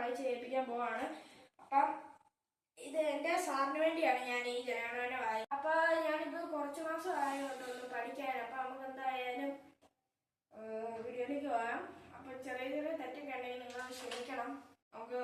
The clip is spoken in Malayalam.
വായിച്ച് കേൾപ്പിക്കാൻ പോവാണ്. അപ്പം ഇത് എൻ്റെ സാറിന് വേണ്ടിയാണ് ഞാൻ ഈ ജനഗണമന വായിച്ചത്. അപ്പൊ ഞാനിത് കുറച്ച് മാസം ആയതുകൊണ്ടൊന്ന് പഠിക്കാൻ. അപ്പൊ നമുക്ക് എന്തായാലും വീഡിയോയിലേക്ക് പോകാം. അപ്പൊ ചെറിയ ചെറിയ തെറ്റൊക്കെ ഉണ്ടെങ്കിൽ നിങ്ങൾ ക്ഷമിക്കണം. നമുക്ക്